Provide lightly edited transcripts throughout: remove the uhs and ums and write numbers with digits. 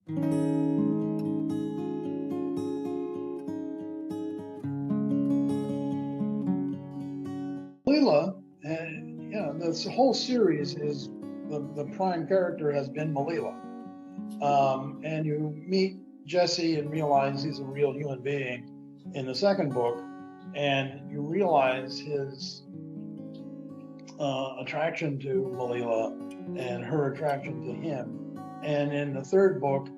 Malila, this whole series is the prime character has been Malila. And you meet Jesse and realize he's a real human being in the second book, and you realize his attraction to Malila and her attraction to him. And in the third book,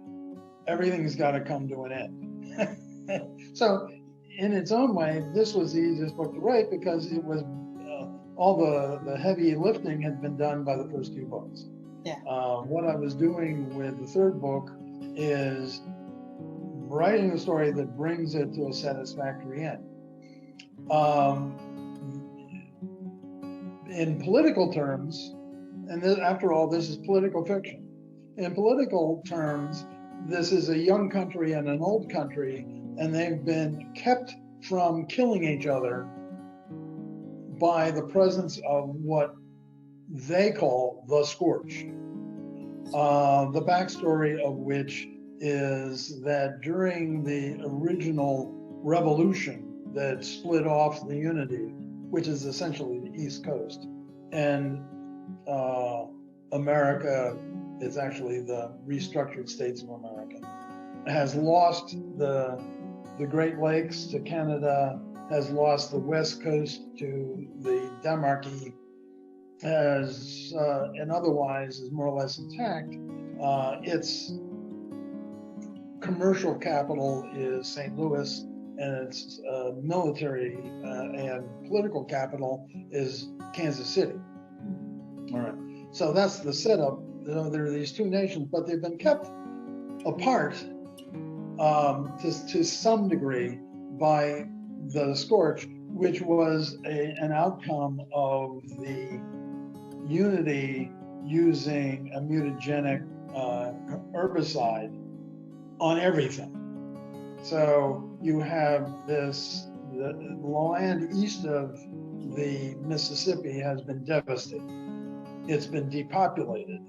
everything's got to come to an end. So, in its own way, this was the easiest book to write because it was all the heavy lifting had been done by the first two books. Yeah. What I was doing with the third book is writing a story that brings it to a satisfactory end. In political terms, and after all, this is political fiction. In political terms, this is a young country and an old country, and they've been kept from killing each other by the presence of what they call the Scorch. The backstory of which is that during the original revolution that split off the Unity, which is essentially the East Coast, and America is actually the restructured states of America, has lost the Great Lakes to Canada, has lost the West Coast to the Demarchy, and otherwise is more or less intact. Its commercial capital is St. Louis, and its military and political capital is Kansas City. All right, so that's the setup. There are these two nations, but they've been kept apart to some degree by the Scorch, which was an outcome of the Unity using a mutagenic herbicide on everything. So you have the land east of the Mississippi has been devastated. It's been depopulated.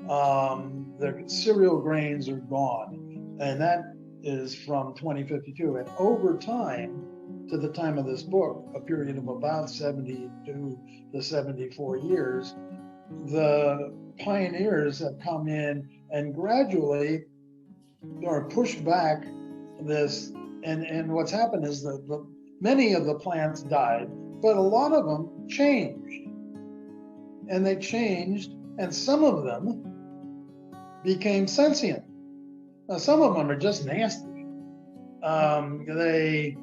The cereal grains are gone, and that is from 2052. And over time, to the time of this book, a period of about 72 to 74 years, the pioneers have come in and gradually are pushed back this. And what's happened is that many of the plants died, but a lot of them changed. And they changed, and some of them became sentient. Now, some of them are just nasty. They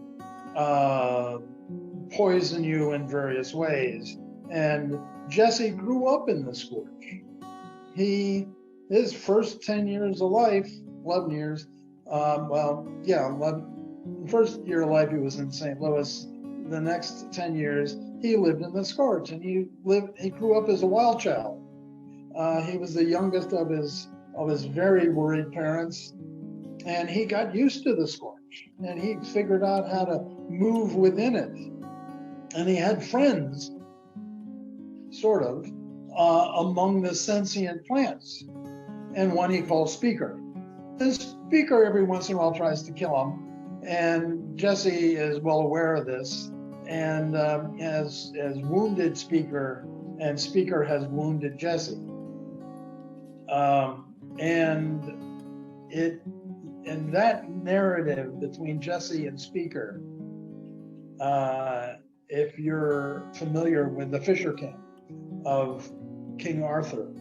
poison you in various ways. And Jesse grew up in the Scorch. His first 10 years of life, 11 years, 11. The first year of life he was in St. Louis. The next 10 years he lived in the Scorch, and he grew up as a wild child. He was the youngest of his very worried parents, and he got used to the Scorch, and he figured out how to move within it. And he had friends, sort of, among the sentient plants, and one he called Speaker. And Speaker every once in a while tries to kill him, and Jesse is well aware of this, and has wounded Speaker, and Speaker has wounded Jesse. And that narrative between Jesse and Speaker, if you're familiar with the Fisher King of King Arthur,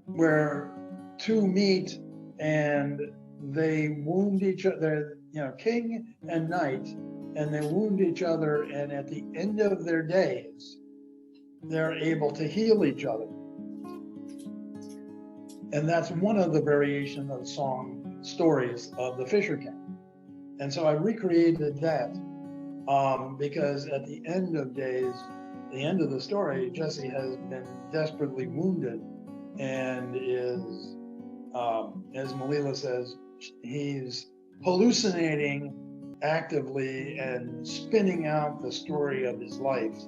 where two meet and they wound each other, king and knight, and they wound each other, and at the end of their days, they're able to heal each other. And that's one of the variation of the song stories of the Fisher King. And so I recreated that because at the end of days, the end of the story, Jesse has been desperately wounded and is, as Malila says, he's hallucinating actively and spinning out the story of his life.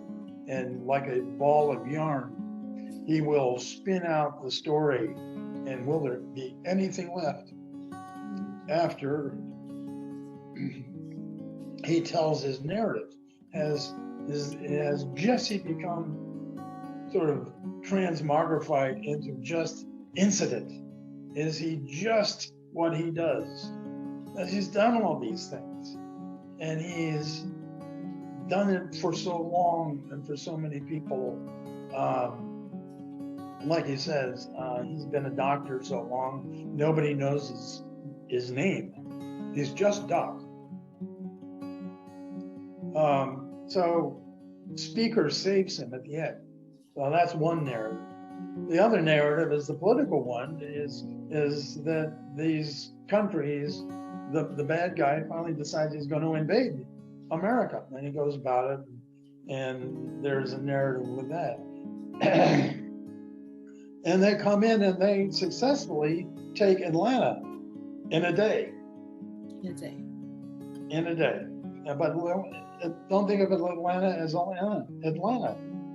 And like a ball of yarn, he will spin out the story And will there be anything left after he tells his narrative? Has Jesse become sort of transmogrified into just incident? Is he just what he does? As he's done all these things, and he's done it for so long and for so many people. Like he says, he's been a doctor so long, nobody knows his name. He's just Doc. So Speaker saves him at the end. Well, that's one narrative. The other narrative is the political one, is that these countries, the bad guy finally decides he's going to invade America, and he goes about it, and there's a narrative with that. And they come in and they successfully take Atlanta in a day. In a day. But don't think of Atlanta as Atlanta.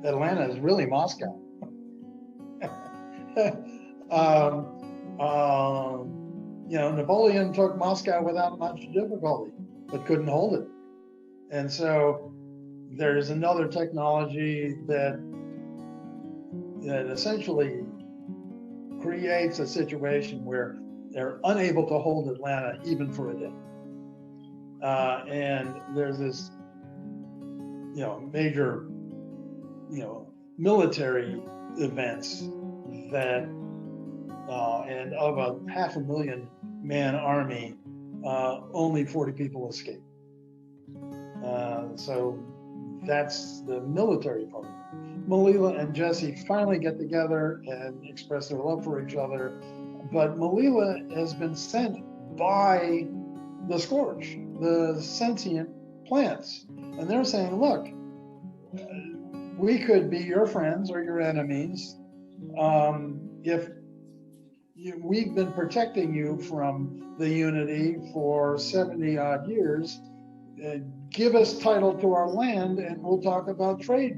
Atlanta is really Moscow. Napoleon took Moscow without much difficulty, but couldn't hold it. And so there's another technology that essentially creates a situation where they're unable to hold Atlanta even for a day. And there's this, major, military events that, and of a 500,000 man army, only 40 people escape. So that's the military part. Malila and Jesse finally get together and express their love for each other, but Malila has been sent by the Scorch, the sentient plants, and they're saying, look, we could be your friends or your enemies. If we've been protecting you from the Unity for 70 odd years, give us title to our land and we'll talk about trade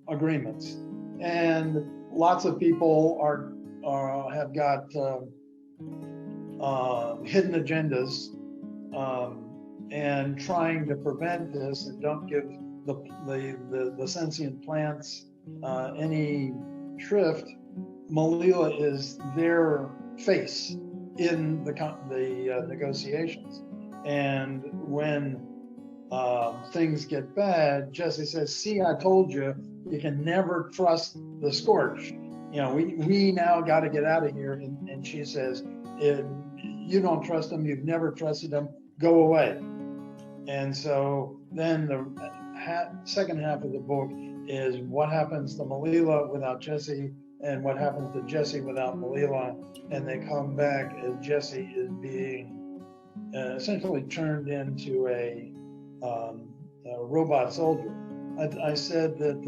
agreements. And lots of people have got hidden agendas and trying to prevent this and don't give the sentient plants any shrift. Malila is their face in the negotiations. And when things get bad, Jesse says, see, I told you, you can never trust the Scorch. We now got to get out of here. And she says, you don't trust him. You've never trusted him. Go away. And so then the second half of the book is what happens to Malila without Jesse and what happens to Jesse without Malila. And they come back as Jesse is being essentially turned into a robot soldier. I said that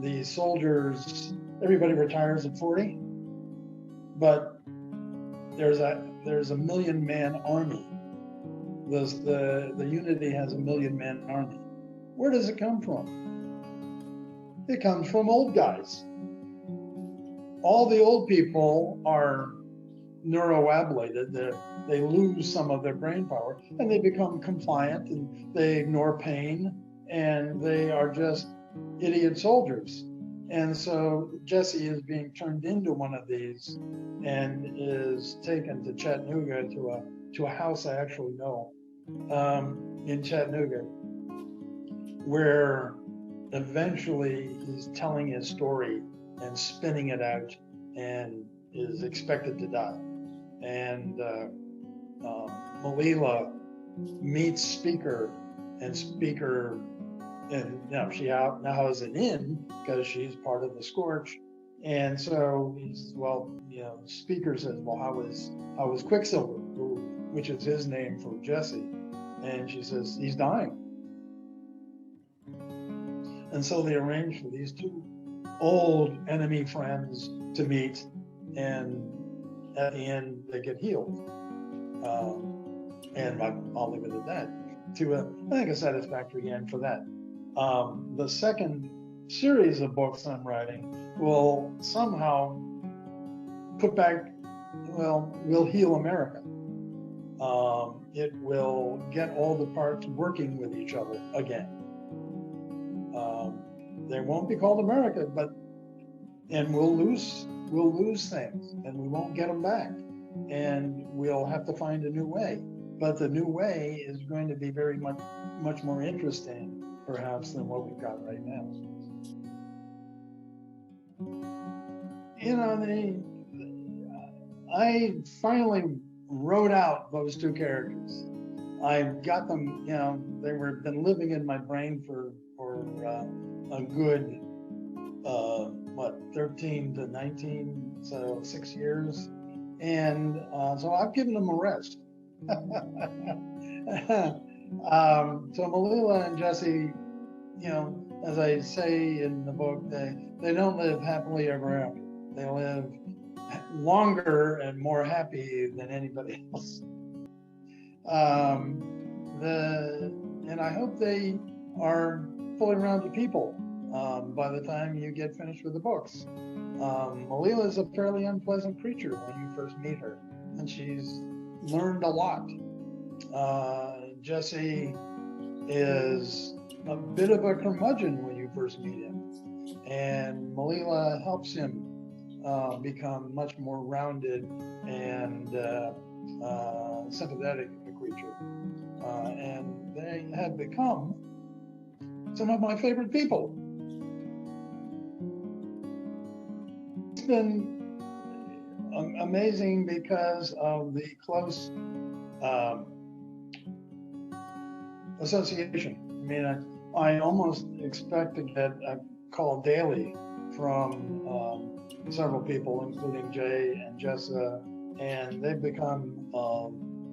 the soldiers, everybody retires at 40, but there's a 1,000,000-man army. The Unity has a 1,000,000-man army. Where does it come from? It comes from old guys. All the old people are neuroablated. They lose some of their brain power and they become compliant and they ignore pain and they are just idiot soldiers. And so Jesse is being turned into one of these and is taken to Chattanooga to a house I actually know in Chattanooga, where eventually he's telling his story and spinning it out and is expected to die. And Malila meets Speaker, and Speaker, and she now has an in because she's part of the Scorch. And so he's, Speaker says, well, how was Quicksilver, which is his name for Jesse? And she says, he's dying. And so they arrange for these two old enemy friends to meet, and at the end they get healed. And I'll leave it at that. I think a satisfactory end for that. The second series of books I'm writing will somehow put back, well, will heal America. It will get all the parts working with each other again. They won't be called America, and we'll lose things, and we won't get them back, and we'll have to find a new way. But the new way is going to be very much more interesting, perhaps, than what we've got right now. You know, I finally wrote out those two characters. I got them, you know, been living in my brain for a good 13 to 19, so 6 years, and so I've given them a rest. So Malila and Jesse, you know, as I say in the book, they don't live happily ever after. They live longer and more happy than anybody else. And I hope they are fully rounded people by the time you get finished with the books. Malila is a fairly unpleasant creature when you first meet her, and she's learned a lot. Jesse is a bit of a curmudgeon when you first meet him, and Malila helps him become much more rounded and sympathetic a creature. And they have become some of my favorite people. It's been amazing because of the close association. I mean, I almost expect to get a call daily from several people, including Jay and Jessa, and they've become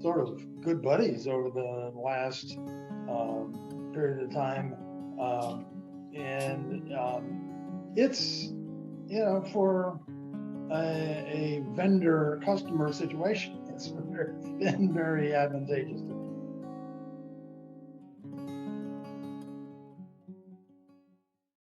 sort of good buddies over the last period of time. It's, you know, for a vendor-customer situation, it's been very advantageous to me.